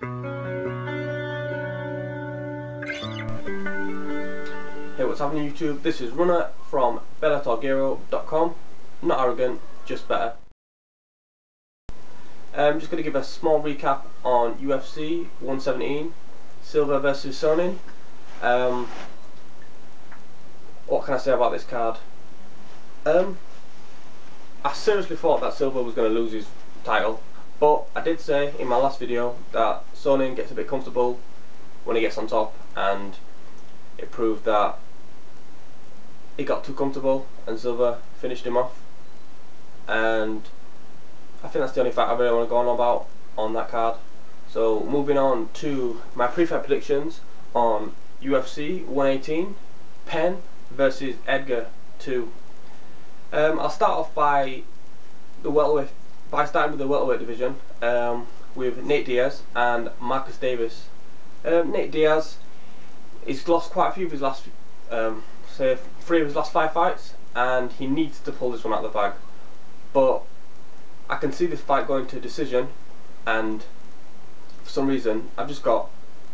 Hey, what's happening YouTube? This is Runner from BellatorGero.com. Not arrogant, just better. I'm just going to give a small recap on UFC 117, Silva versus Sonnen. What can I say about this card? I seriously thought that Silva was going to lose his title, but I did say in my last video that Sonnen gets a bit comfortable when he gets on top, and it proved that he got too comfortable and Silva finished him off. And I think that's the only fight I really want to go on about on that card. So moving on to my pre-fight predictions on UFC 118, Penn versus Edger 2. I'll start off by starting with the welterweight division with Nate Diaz and Marcus Davis. Nate Diaz, he's lost quite a few of his last, say 3 of his last 5 fights, and he needs to pull this one out of the bag. But I can see this fight going to decision, and for some reason I've just got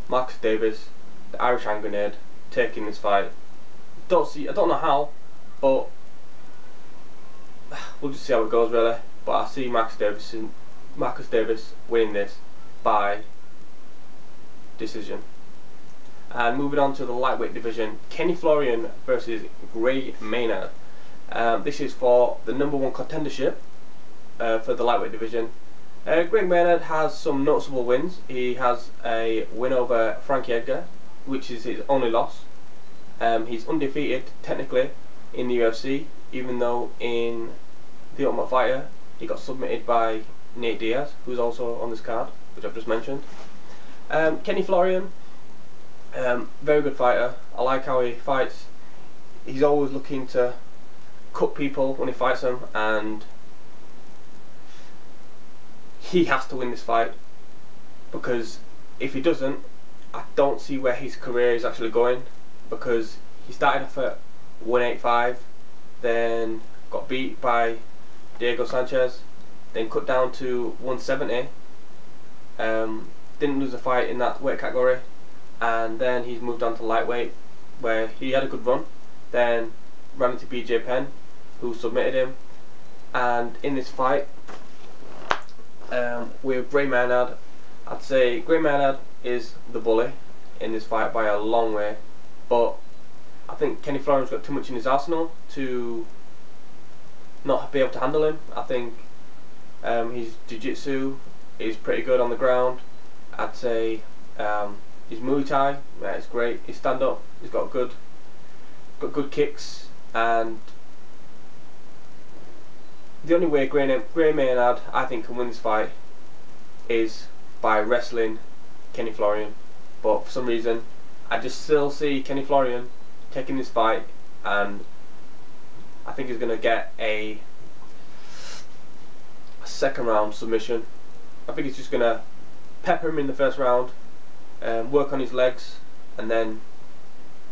Marcus Davis, the Irish hand grenade, taking this fight. I don't know how, but we'll just see how it goes really. But I see Marcus Davis winning this by decision. And moving on to the lightweight division, Kenny Florian versus Maynard. This is for the #1 contendership for the lightweight division. Maynard has some noticeable wins. He has a win over Frankie Edger, which is his only loss. He's undefeated technically in the UFC, even though in the Ultimate Fighter he got submitted by Nate Diaz, who's also on this card, which I've just mentioned. Kenny Florian, very good fighter. I like how he fights. He's always looking to cut people when he fights them, and he has to win this fight, because if he doesn't, I don't see where his career is actually going, because he started off at 185, then got beat by Diego Sanchez, then cut down to 170, didn't lose a fight in that weight category, and then he's moved on to lightweight, where he had a good run, then ran into BJ Penn, who submitted him. And in this fight with Maynard, I'd say Maynard is the bully in this fight by a long way, but I think Kenny Florian's got too much in his arsenal to not be able to handle him. I think his jiu-jitsu is pretty good on the ground. I'd say his Muay Thai, it's great. His stand-up, he's got good kicks, and the only way Maynard, I think, can win this fight is by wrestling Kenny Florian. But for some reason, I just still see Kenny Florian taking this fight, and I think he's going to get a second round submission. I think he's just going to pepper him in the first round, work on his legs, and then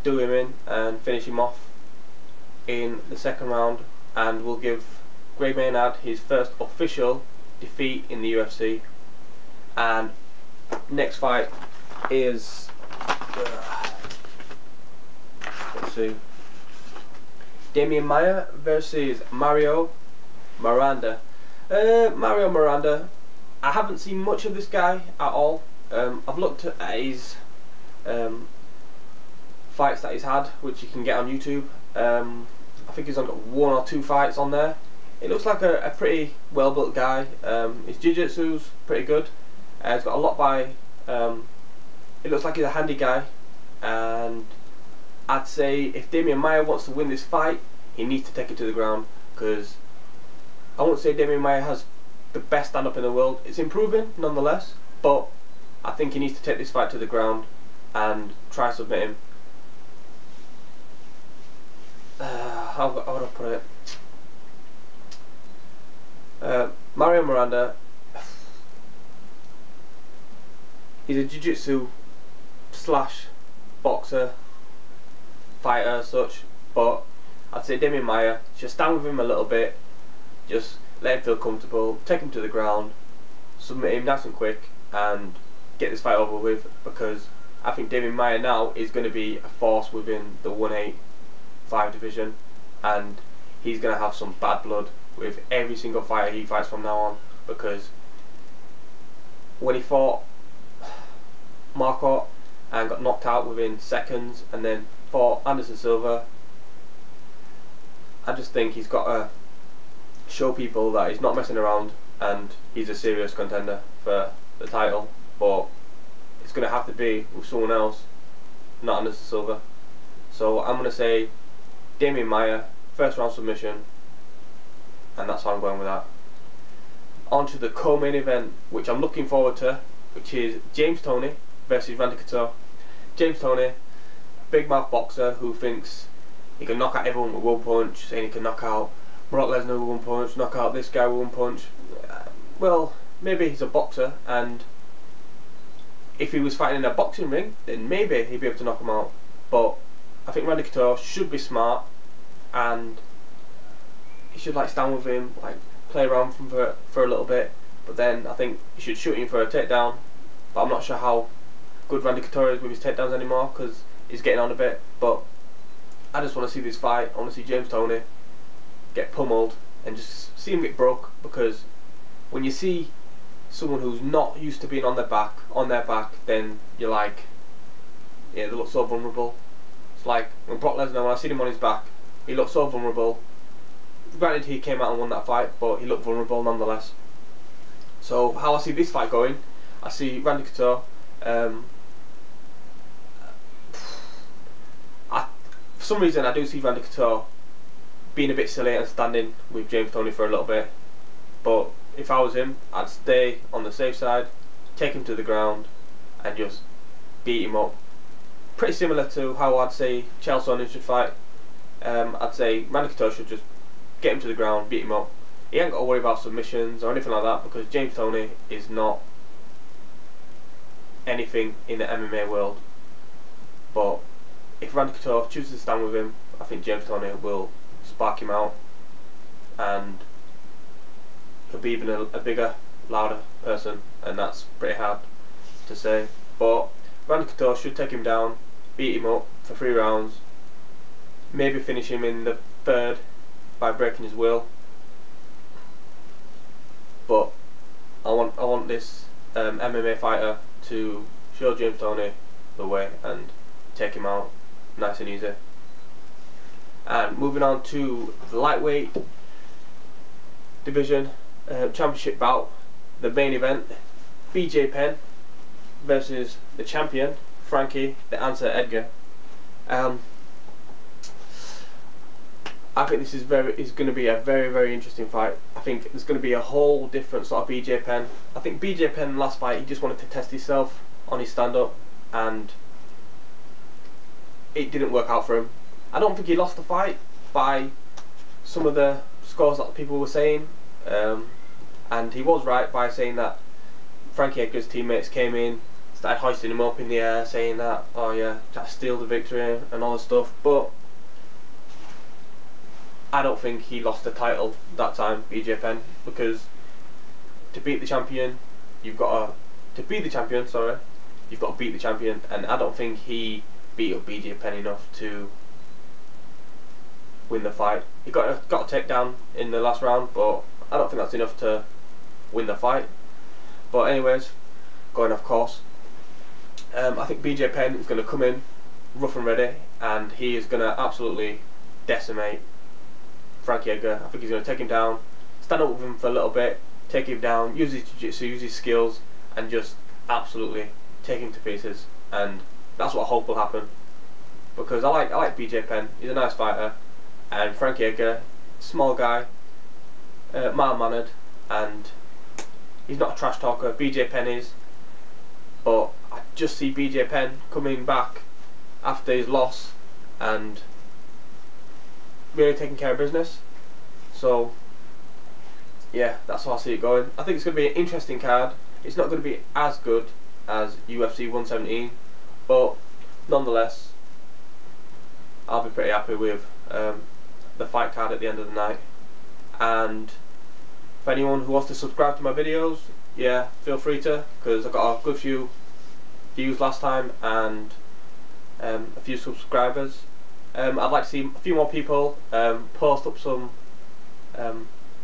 do him in and finish him off in the second round, and will give Maynard his first official defeat in the UFC. And next fight is let's see, Demian Maia versus Miranda. Miranda, I haven't seen much of this guy at all. I've looked at his fights that he's had, which you can get on YouTube. I think he's got 1 or 2 fights on there. It looks like a pretty well built guy. His jiu-jitsu's pretty good. He's got a lot by, it looks like he's a handy guy, and I'd say if Demian Maia wants to win this fight, he needs to take it to the ground, because I won't say Demian Maia has the best stand-up in the world. It's improving nonetheless, but I think he needs to take this fight to the ground and try submit him. How would I put it? Miranda, he's a jiu-jitsu slash boxer fighter as such, but I'd say Demian Maia, just stand with him a little bit, just let him feel comfortable, take him to the ground, submit him nice and quick, and get this fight over with, because I think Demian Maia now is going to be a force within the 185 division, and he's going to have some bad blood with every single fighter he fights from now on, because when he fought Marco and got knocked out within seconds, and then fought Anderson Silva, I just think he's got to show people that he's not messing around and he's a serious contender for the title. But it's going to have to be with someone else, not Anderson Silva. So I'm going to say Demian Maia, first round submission, and that's how I'm going with that. On to the co-main event, which I'm looking forward to, which is James Toney versus Randy Couture. James Toney, big mouth boxer who thinks he can knock out everyone with one punch, saying he can knock out Brock Lesnar with one punch, knock out this guy with one punch. Well, maybe he's a boxer, and if he was fighting in a boxing ring, then maybe he'd be able to knock him out. But I think Randy Couture should be smart, and he should stand with him, play around for a little bit. But then I think he should shoot him for a takedown. But I'm not sure how good Randy Couture is with his takedowns anymore, because he's getting on a bit. But I just want to see this fight. I want to see James Toney get pummeled and just see him get broke, because when you see someone who's not used to being on their back, then you're like, yeah, they look so vulnerable. It's like when Brock Lesnar, when I seen him on his back, he looked so vulnerable. Granted, he came out and won that fight, but he looked vulnerable nonetheless. So how I see this fight going, I see Randy Couture, for some reason I do see Randy Couture being a bit silly and standing with James Toney for a little bit. But if I was him, I'd stay on the safe side, take him to the ground and just beat him up. Pretty similar to how I'd say Chael Sonnen should fight. I'd say Randy Couture should just get him to the ground, beat him up. He ain't got to worry about submissions or anything like that, because James Toney is not anything in the MMA world. But if Randy Couture chooses to stand with him, I think James Toney will spark him out, and he'll be even a bigger, louder person, and that's pretty hard to say. But Randy Couture should take him down, beat him up for 3 rounds, maybe finish him in the 3rd by breaking his will. But I want this MMA fighter to show James Toney the way and take him out nice and easy. And moving on to the lightweight division, championship bout, the main event, BJ Penn versus the champion Frankie "The Answer" Edger. I think this is going to be a very interesting fight. I think there's going to be a whole different sort of BJ Penn. I think BJ Penn last fight, he just wanted to test himself on his stand-up, and it didn't work out for him. I don't think he lost the fight by some of the scores that people were saying, and he was right by saying that Frankie Edger's teammates came in, started hoisting him up in the air, saying that, oh yeah, try to steal the victory and all this stuff. But I don't think he lost the title that time, BJ Penn, because to beat the champion, you've got to beat the champion, and I don't think he beat up BJ Penn enough to win the fight. He got a takedown in the last round, but I don't think that's enough to win the fight. But anyways, going off course, I think BJ Penn is going to come in rough and ready, and he is going to absolutely decimate Frankie Edger. I think he's going to take him down, stand up with him for a little bit, take him down, use his jiu-jitsu, use his skills, and just absolutely take him to pieces. And that's what I hope will happen, because I like BJ Penn. He's a nice fighter, and Frankie Edger, small guy, mild-mannered, and he's not a trash talker. BJ Penn is, but I just see BJ Penn coming back after his loss and really taking care of business. So yeah, that's how I see it going. I think it's going to be an interesting card. It's not going to be as good as UFC 117, but nonetheless I'll be pretty happy with the fight card at the end of the night. And for anyone who wants to subscribe to my videos, yeah, feel free to, because I've got a good few views last time and a few subscribers. I'd like to see a few more people post up some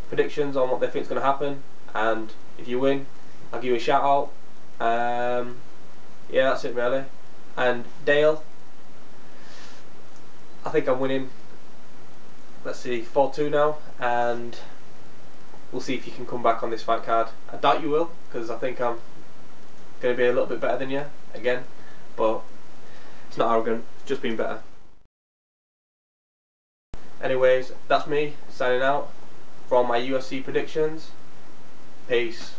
predictions on what they think is going to happen, and if you win, I'll give you a shout out. Yeah, that's it really. And Dale, I think I'm winning, let's see, 4-2 now, and we'll see if you can come back on this fight card. I doubt you will, because I think I'm going to be a little bit better than you again, but it's not arrogant, it's just being better. Anyways, that's me signing out from my UFC predictions. Peace.